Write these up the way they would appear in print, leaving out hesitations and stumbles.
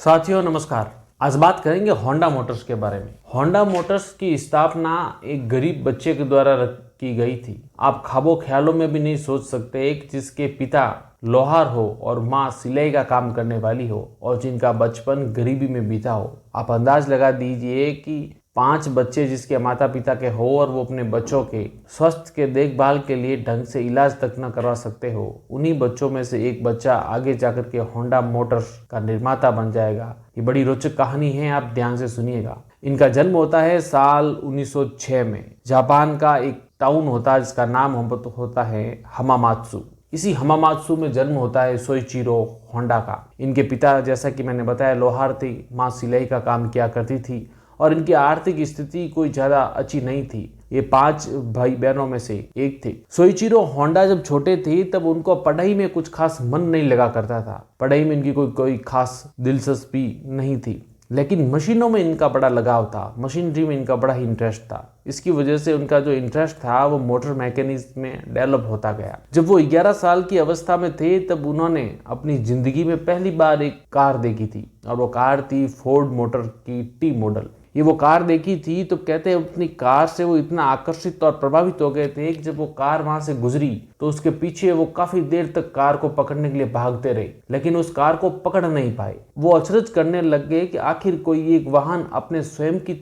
साथियों नमस्कार। आज बात करेंगे होंडा मोटर्स के बारे में। होंडा मोटर्स की स्थापना एक गरीब बच्चे के द्वारा की गई थी। आप ख्वाबों ख्यालों में भी नहीं सोच सकते एक जिसके पिता लोहार हो और माँ सिलाई का काम करने वाली हो और जिनका बचपन गरीबी में बीता हो। आप अंदाज लगा दीजिए कि 5 बच्चे जिसके माता पिता के हो और वो अपने बच्चों के स्वास्थ्य के देखभाल के लिए ढंग से इलाज तक न करवा सकते हो, उन्हीं बच्चों में से एक बच्चा आगे जाकर के होंडा मोटर्स का निर्माता बन जाएगा। ये बड़ी रोचक कहानी है, आप ध्यान से सुनिएगा। इनका जन्म होता है साल 1906 में। जापान का एक टाउन होता है जिसका नाम होता है हमामात्सु। इसी हमामात्सु में जन्म होता है सोइचिरो होंडा का। इनके पिता, जैसा कि मैंने बताया, लोहार थे, माँ सिलाई का काम किया करती थी और इनकी आर्थिक स्थिति कोई ज्यादा अच्छी नहीं थी। ये 5 भाई बहनों में से एक थे। सोइचिरो होंडा जब छोटे थे तब उनको पढ़ाई में कुछ खास मन नहीं लगा करता था। पढ़ाई में इनकी कोई खास दिलचस्पी नहीं थी, लेकिन मशीनों में इनका बड़ा लगाव था। मशीनरी में इनका बड़ा ही इंटरेस्ट था। इसकी वजह से उनका जो इंटरेस्ट था वो मोटर मैकेनिज्म में डेवलप होता गया। जब वो 11 साल की अवस्था में थे तब उन्होंने अपनी जिंदगी में पहली बार एक कार देखी थी और वो कार थी फोर्ड मोटर की टी मॉडल। ये वो कार देखी थी तो कहते हैं अपनी कार से वो इतना आकर्षित और प्रभावित हो गए थे कि जब वो कार वहां से गुजरी तो उसके पीछे वो काफी देर तक कार को पकड़ने के लिए भागते रहे, लेकिन उस कार को पकड़ नहीं पाए। वो अचरज करने लग गए कि आखिर कोई एक वाहन अपने स्वयं की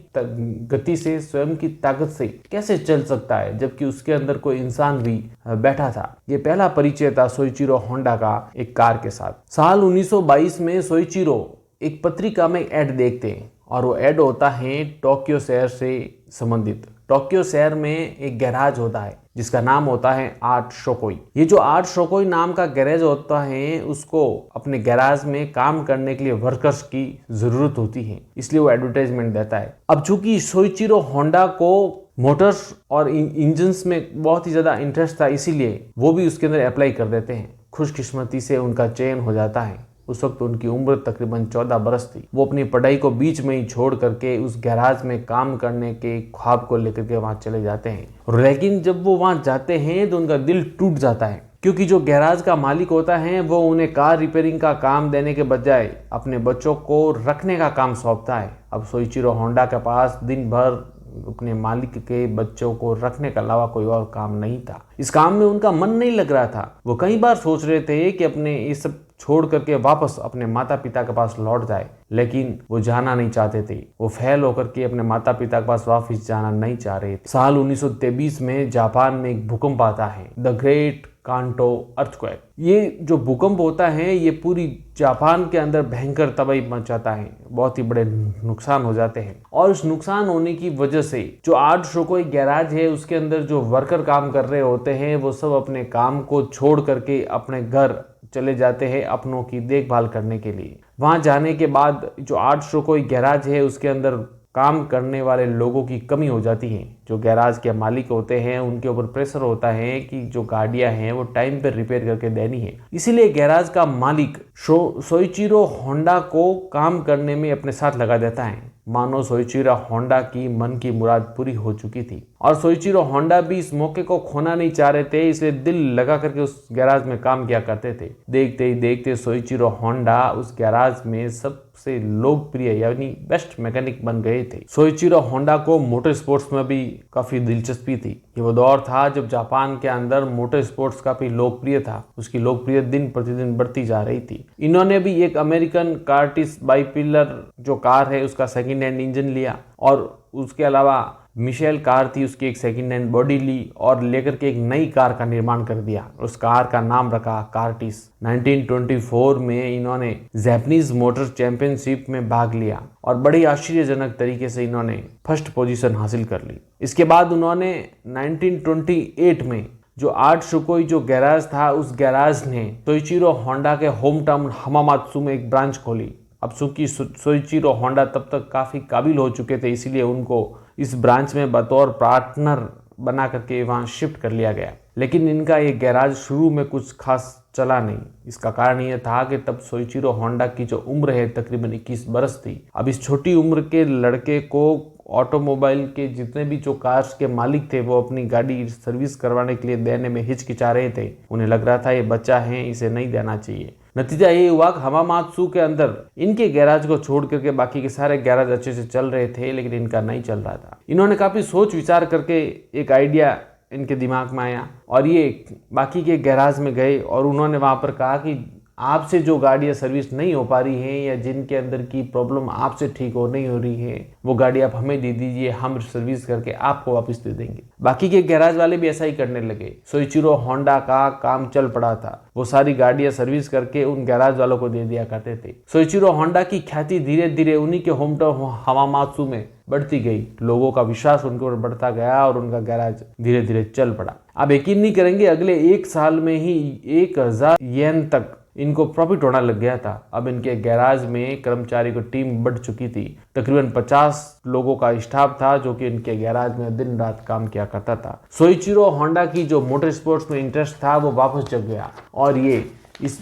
गति से, स्वयं की ताकत से कैसे चल सकता है, जबकि उसके अंदर कोई इंसान भी बैठा था। ये पहला परिचय था सोइचिरो होंडा का एक कार के साथ। साल 1922 में सोइचिरो एक पत्रिका में ऐड देखते हैं और वो ऐड होता है टोक्यो शहर से संबंधित। टोक्यो शहर में एक गैराज होता है जिसका नाम होता है आर्ट शोकोई। ये जो आर्ट शोकोई नाम का गैराज होता है उसको अपने गैराज में काम करने के लिए वर्कर्स की जरूरत होती है, इसलिए वो एडवर्टाइजमेंट देता है। अब चूंकि सोइचिरो होंडा को मोटर्स और इंजन्स में बहुत ही ज्यादा इंटरेस्ट था, इसीलिए वो भी उसके अंदर अप्लाई कर देते हैं। खुशकिस्मती से उनका चयन हो जाता है। उस वक्त उनकी उम्र तकरीबन 14 बरस थी। वो अपनी पढ़ाई को बीच में ही छोड़ करके उस गैराज में काम करने के ख्वाब को लेकर के वहां चले जाते हैं। लेकिन जब वो वहां जाते हैं तो उनका दिल टूट जाता है, क्योंकि जो गैराज का मालिक होता है वो उन्हें कार रिपेयरिंग का काम देने के बजाय अपने बच्चों को रखने का काम सौंपता है। अब सोइचिरो होंडा के पास दिन भर अपने मालिक के बच्चों को रखने के अलावा कोई और काम नहीं था। इस काम में उनका मन नहीं लग रहा था। वो कई बार सोच रहे थे कि अपने ये सब छोड़ करके वापस अपने माता पिता के पास लौट जाए, लेकिन वो जाना नहीं चाहते थे। वो फेल होकर के अपने माता पिता के पास वापस जाना नहीं चाह रहे थे। साल 1923 में जापान में एक भूकंप आता है, द ग्रेट कांटो अर्थक्वेक। ये जो भूकंप होता है ये पूरी जापान के अंदर भयंकर तबाही मचाता है। बहुत ही बड़े नुकसान हो जाते हैं और इस नुकसान होने की वजह से जो आर्ट शोकोई गैराज है उसके अंदर जो वर्कर काम कर रहे होते हैं वो सब अपने काम को छोड़ करके अपने घर चले जाते हैं अपनों की देखभाल करने के लिए। वहां जाने के बाद जो आर्ट शोकोई गैराज है उसके अंदर काम करने वाले लोगों की कमी हो जाती है। जो गैराज के मालिक होते हैं उनके ऊपर प्रेशर होता है कि जो गाड़ियां हैं वो टाइम पर रिपेयर करके देनी है। इसीलिए गैराज का मालिक सोइचिरो होंडा को काम करने में अपने साथ लगा देता है। मानो सोइचिरो होंडा की मन की मुराद पूरी हो चुकी थी और सोइचिरो होंडा भी इस मौके को खोना नहीं चाह रहे थे, इसलिए दिल लगा करके उस गैराज में काम किया करते थे। देखते ही देखते सोइचिरो होंडा उस गैराज में सबसे लोकप्रिय यानी बेस्ट मैकेनिक बन गए थे। सोइचिरो होंडा को मोटर स्पोर्ट्स में भी काफी दिलचस्पी थी। ये वो दौर था जब जापान के अंदर मोटर स्पोर्ट्स काफी लोकप्रिय था। उसकी लोकप्रियता दिन प्रतिदिन बढ़ती जा रही थी। इन्होंने भी एक अमेरिकन कार्टिस बाइपिलर जो कार है उसका सेकंड हैंड इंजन लिया और उसके अलावा मिशेल कार थी, उसकी एक सेकंड हैंड बॉडी ली और लेकर के एक नई कार का निर्माण कर दिया। उस कार का नाम रखा कार्टिस। 1924 में इन्होंने जापानीज मोटर चैंपियनशिप में भाग लिया और बड़ी आश्चर्यजनक तरीके से इन्होंने फर्स्ट पोजीशन हासिल कर ली। इसके बाद उन्होंने 1928 में जो आर्ट शोकोई जो गैराज था उस गैराज ने सोइचिरो होंडा के होम टाउन हमामात्सु में एक ब्रांच खोली। अब चूंकि सोइचिरो होंडा तब तक काफी काबिल हो चुके थे, इसीलिए उनको इस ब्रांच में बतौर पार्टनर बना करके वहां शिफ्ट कर लिया गया। लेकिन इनका ये गैराज शुरू में कुछ खास चला नहीं। इसका कारण यह था कि तब सोइचिरो होंडा की जो उम्र है तकरीबन 21 बरस थी। अब इस छोटी उम्र के लड़के को ऑटोमोबाइल के जितने भी जो कार्स के मालिक थे वो अपनी गाड़ी सर्विस करवाने के लिए देने में हिचकिचा रहे थे। उन्हें लग रहा था ये बच्चा है, इसे नहीं देना चाहिए। नतीजा ये हुआ कि हमामात्सु के अंदर इनके गैराज को छोड़ करके बाकी के सारे गैराज अच्छे से चल रहे थे, लेकिन इनका नहीं चल रहा था। इन्होंने काफी सोच विचार करके एक आइडिया इनके दिमाग में आया और ये बाकी के गैराज में गए और उन्होंने वहां पर कहा कि आपसे जो गाड़ियाँ सर्विस नहीं हो पा रही हैं या जिनके अंदर की प्रॉब्लम आपसे ठीक हो नहीं हो रही है, वो गाड़ी आप हमें दे दीजिए, हम सर्विस करके आपको वापस दे देंगे। बाकी के गैराज वाले भी ऐसा ही करने लगे। सोइचिरो होंडा का काम चल पड़ा था, वो सारी गाड़ियां सर्विस करके उन गैराज वालों को दे दिया करते थे। सोइचिरो होंडा की ख्याति धीरे धीरे उन्हीं के होम टाउन हमामात्सु में बढ़ती गई। लोगों का विश्वास उनके ऊपर बढ़ता गया और उनका गैराज धीरे धीरे चल पड़ा। आप यकीन नहीं करेंगे, अगले 1 साल में ही 1000 येन तक इनको प्रॉफिट होना लग गया था। अब इनके गैराज में कर्मचारी की टीम बढ़ चुकी थी। तकरीबन 50 लोगों का स्टाफ था जो कि इनके गैराज में दिन रात काम किया करता था। सोइचिरो होंडा की जो मोटर स्पोर्ट्स में इंटरेस्ट था वो वापस जग गया और ये इस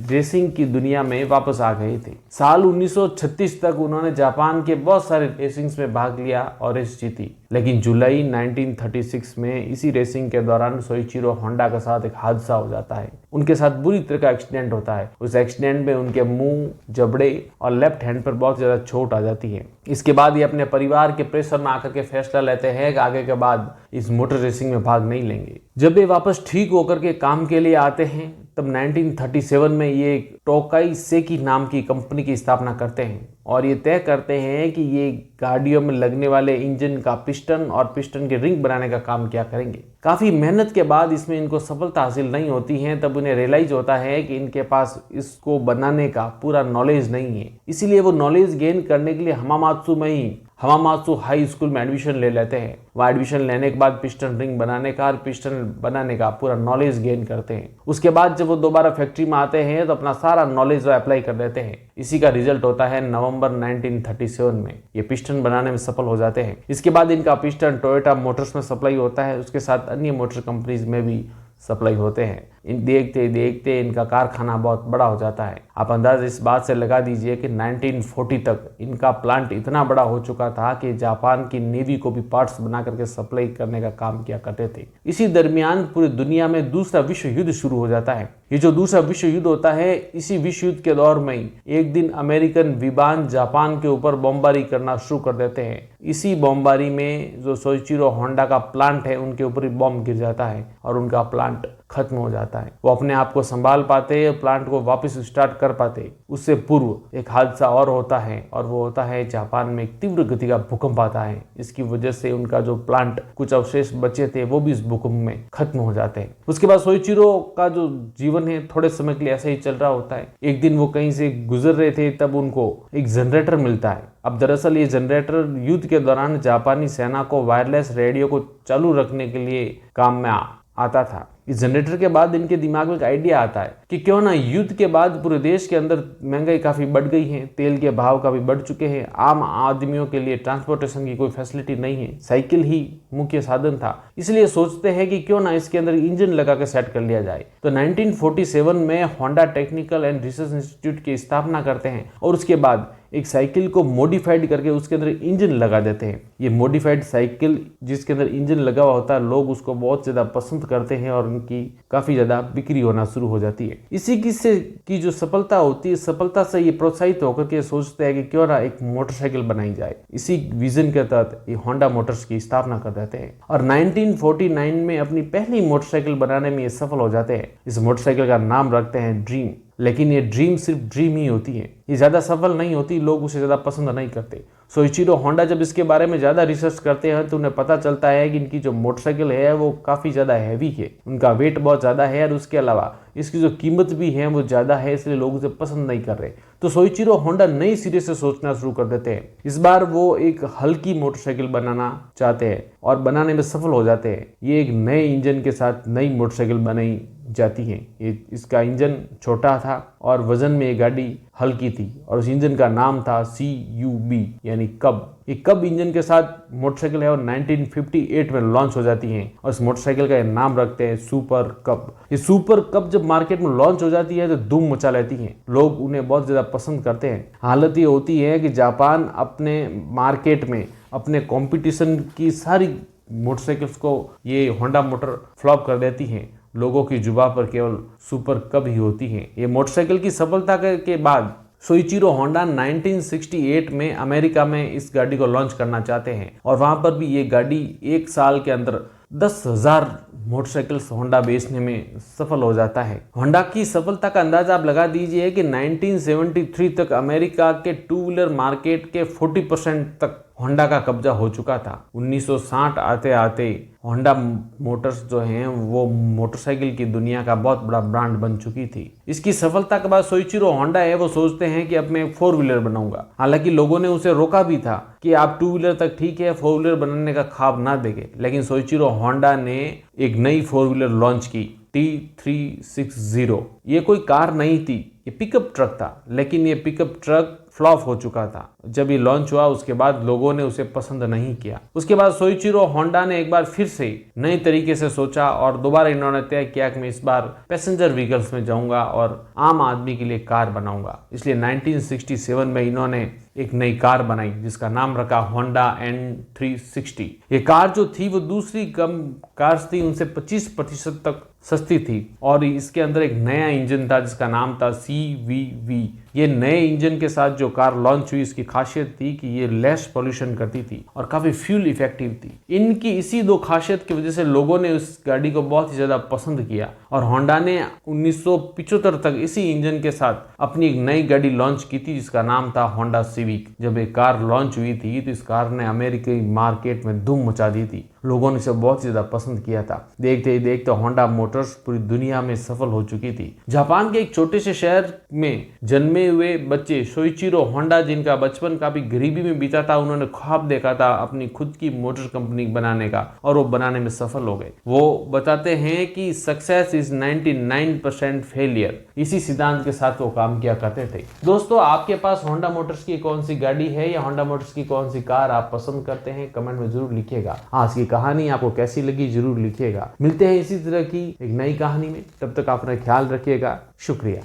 रेसिंग की दुनिया में वापस आ गए थे। साल 1936 तक उन्होंने जापान के बहुत सारे रेसिंग्स में भाग लिया और रेस जीती, लेकिन जुलाई 1936 में इसी रेसिंग के दौरान सोइचिरो होंडा के साथ एक हादसा हो जाता है। उनके साथ बुरी तरह का एक्सीडेंट होता है। उस एक्सीडेंट में उनके मुंह, जबड़े और लेफ्ट हैंड पर बहुत ज्यादा चोट आ जाती है। इसके बाद ये अपने परिवार के प्रेशर में आकर के फैसला लेते हैं कि आगे के बाद इस मोटर रेसिंग में भाग नहीं लेंगे। जब ये वापस ठीक होकर के काम के लिए आते हैं तब 1937 में ये टोकाई सेकी नाम की कंपनी की स्थापना करते हैं और ये तय करते हैं कि ये गाड़ियों में लगने वाले इंजन का पिस्टन और पिस्टन के रिंग बनाने का काम क्या करेंगे। काफी मेहनत के बाद इसमें इनको सफलता हासिल नहीं होती है, तब उन्हें रियलाइज होता है कि इनके पास इसको बनाने का पूरा नॉलेज नहीं है। इसीलिए वो नॉलेज गेन करने के लिए हमामात्सु में ही हमामात्सु हाई स्कूल में एडमिशन ले लेते हैं। वहाँ एडमिशन लेने के बाद पिस्टन रिंग बनाने का और पिस्टन बनाने का पूरा नॉलेज गेन करते हैं। उसके बाद जब वो दोबारा फैक्ट्री में आते हैं तो अपना सारा नॉलेज अप्लाई कर देते हैं। इसी का रिजल्ट होता है नवंबर 1937 में ये पिस्टन बनाने में सफल हो जाते हैं। इसके बाद इनका पिस्टन टोयोटा मोटर्स में सप्लाई होता है, उसके साथ अन्य मोटर कंपनीज में भी सप्लाई होते हैं। इन देखते देखते इनका कारखाना बहुत बड़ा हो जाता है। आप अंदाज इस बात से लगा दीजिए कि 1940 तक इनका प्लांट इतना बड़ा हो चुका था कि जापान की नेवी को भी पार्ट्स बना करके सप्लाई करने का काम किया करते थे। इसी दरमियान पूरी दुनिया में दूसरा विश्व युद्ध शुरू हो जाता है। ये जो दूसरा विश्व युद्ध होता है, इसी विश्व युद्ध के दौर में ही एक दिन अमेरिकन विमान जापान के ऊपर बमबारी करना शुरू कर देते हैं। इसी बमबारी में जो सोइचिरो होंडा का प्लांट है उनके ऊपर बम गिर जाता है और उनका प्लांट खत्म हो जाता है। वो अपने आप को संभाल पाते, प्लांट को वापस स्टार्ट कर पाते। उससे पूर्व एक हादसा और होता है और वो होता है जापान में एक तीव्र गति का भूकंप आता है। इसकी वजह से उनका जो प्लांट कुछ अवशेष बचे थे वो भी इस भूकंप में खत्म हो जाते हैं। उसके बाद सोइचिरो का जो जीवन है थोड़े समय के लिए ऐसे ही चल रहा होता है। एक दिन वो कहीं से गुजर रहे थे तब उनको एक जनरेटर मिलता है। अब दरअसल ये जनरेटर युद्ध के दौरान जापानी सेना को वायरलेस रेडियो को चालू रखने के लिए काम में आता था। इस जनरेटर के बाद इनके दिमाग में एक आइडिया आता है कि क्यों ना युद्ध के बाद पूरे देश के अंदर महंगाई काफी बढ़ गई है, तेल के भाव काफी बढ़ चुके हैं, आम आदमियों के लिए ट्रांसपोर्टेशन की कोई फैसिलिटी नहीं है, साइकिल ही मुख्य साधन था। इसलिए सोचते हैं कि क्यों ना इसके अंदर इंजन लगा के सेट कर लिया जाए। तो 1947 में Honda technical and research institute की स्थापना करते हैं और उसके बाद एक साइकिल को मॉडिफाइड करके उसके अंदर इंजन लगा देते हैं। ये मॉडिफाइड साइकिल जिसके अंदर इंजन लगा हुआ होता है, लोग उसको बहुत ज्यादा पसंद करते हैं और उनकी काफी ज्यादा बिक्री होना शुरू हो जाती है। इसी किस्से की जो सफलता होती है, सफलता से ये प्रोत्साहित होकर के सोचते हैं कि क्यों ना एक मोटरसाइकिल बनाई जाए। इसी विजन के तहत ये होंडा मोटर्स की स्थापना कर देते हैं और 1949 में अपनी पहली मोटरसाइकिल बनाने में ये सफल हो जाते हैं। इस मोटरसाइकिल का नाम रखते हैं ड्रीम। लेकिन ये ड्रीम सिर्फ ड्रीम ही होती है, ये ज्यादा सफल नहीं होती, लोग उसे ज्यादा पसंद नहीं करते। सोइचिरो होंडा जब इसके बारे में ज्यादा रिसर्च करते हैं तो उन्हें पता चलता है कि इनकी जो मोटरसाइकिल है वो काफी ज्यादा हैवी है, उनका वेट बहुत ज्यादा है और उसके अलावा इसकी जो कीमत भी है वो ज्यादा है, इसलिए लोग उसे पसंद नहीं कर रहे। तो सोइचिरो होंडा नई सिरे से सोचना शुरू कर देते हैं। इस बार वो एक हल्की मोटरसाइकिल बनाना चाहते हैं और बनाने में सफल हो जाते हैं। ये एक नए इंजन के साथ नई मोटरसाइकिल बनाई जाती है। ये इसका इंजन छोटा था और वजन में ये गाड़ी हल्की थी और उस इंजन का नाम था CUB यानी कब। ये कब इंजन के साथ मोटरसाइकिल है और 1958 में लॉन्च हो जाती है और इस मोटरसाइकिल का नाम रखते हैं सुपर कब। ये सुपर कब जब मार्केट में लॉन्च हो जाती है तो धूम मचा लेती है, लोग उन्हें बहुत ज्यादा पसंद करते हैं। हालत ये होती है कि जापान अपने मार्केट में अपने कंपटीशन की सारी मोटरसाइकिल्स को ये होंडा मोटर फ्लॉप कर देती है लोगों की जुबां पर केवल सुपर कब ही होती हैं। ये मोटरसाइकिल की सफलता के बाद सोइचिरो होंडा 1968 में अमेरिका में इस गाड़ी को लॉन्च करना चाहते हैं और वहां पर भी ये गाड़ी एक साल के अंदर 10,000 मोटरसाइकिल्स होंडा बेचने में सफल हो जाता है। होंडा की सफलता का अंदाजा आप लगा दीजिए कि 1973 तक अमेरिका के टू व्हीलर मार्केट के 40% तक होंडा का कब्जा हो चुका था। 1960 आते आते होंडा मोटर्स जो हैं वो मोटरसाइकिल की दुनिया का बहुत बड़ा ब्रांड बन चुकी थी। इसकी सफलता के बाद सोइचिरो होंडा है वो सोचते हैं कि अब मैं 4 व्हीलर बनाऊंगा। हालांकि लोगों ने उसे रोका भी था कि आप 2 व्हीलर तक ठीक है, 4 व्हीलर बनाने का ख्वाब ना देखें। लेकिन सोइचिरो होंडा ने एक नई 4 व्हीलर लॉन्च की, T360। ये कोई कार नहीं थी, ये पिकअप ट्रक था, लेकिन ये पिकअप ट्रक फ्लॉप हो चुका था। जब ये लॉन्च हुआ उसके बाद लोगों ने उसे पसंद नहीं किया। उसके बाद सोइचिरो होंडा ने एक बार फिर से नए तरीके से सोचा और दोबारा इन्होंने तय किया कि मैं इस बार पैसेंजर व्हीकल्स में जाऊंगा और आम आदमी के लिए कार बनाऊंगा। इसलिए 1967 में इन्होंने एक नई कार बनाई जिसका नाम रखा होंडा N360। ये कार जो थी वो दूसरी कम कार्स थी उनसे 25% तक सस्ती थी और इसके अंदर एक नया इंजन था जिसका नाम था CVV। ये नए इंजन के साथ जो कार लॉन्च हुई इसकी खासियत थी कि ये लेस पॉल्यूशन करती थी और काफी फ्यूल इफेक्टिव थी। इनकी इसी 2 खासियत की वजह से लोगों ने उस गाड़ी को बहुत ही ज्यादा पसंद किया और होंडा ने 1975 तक इसी इंजन के साथ अपनी एक नई गाड़ी लॉन्च की थी जिसका नाम था होंडा सिविक। जब एक कार लॉन्च हुई थी तो इस कार ने अमेरिकी मार्केट में धूम मचा दी थी। लोगों ने इसे बहुत ज्यादा पसंद किया था। देखते ही देखते होंडा मोटर्स पूरी दुनिया में सफल हो चुकी थी। जापान के एक छोटे से शहर में जन्मे हुए बच्चे सोइचिरो होंडा, जिनका बचपन काफी गरीबी में बीता था, उन्होंने ख्वाब देखा था अपनी खुद की मोटर कंपनी बनाने का और वो बनाने में सफल हो गए। वो बताते हैं कि सक्सेस इज 99% फेलियर। इसी सिद्धांत के साथ वो काम किया करते थे। दोस्तों, आपके पास होंडा मोटर्स की कौन सी गाड़ी है या होंडा मोटर्स की कौन सी कार आप पसंद करते हैं, कमेंट में जरूर लिखिएगा। आज की कहानी आपको कैसी लगी जरूर लिखिएगा। मिलते हैं इसी तरह की एक नई कहानी में, तब तक अपना ख्याल रखिएगा। शुक्रिया।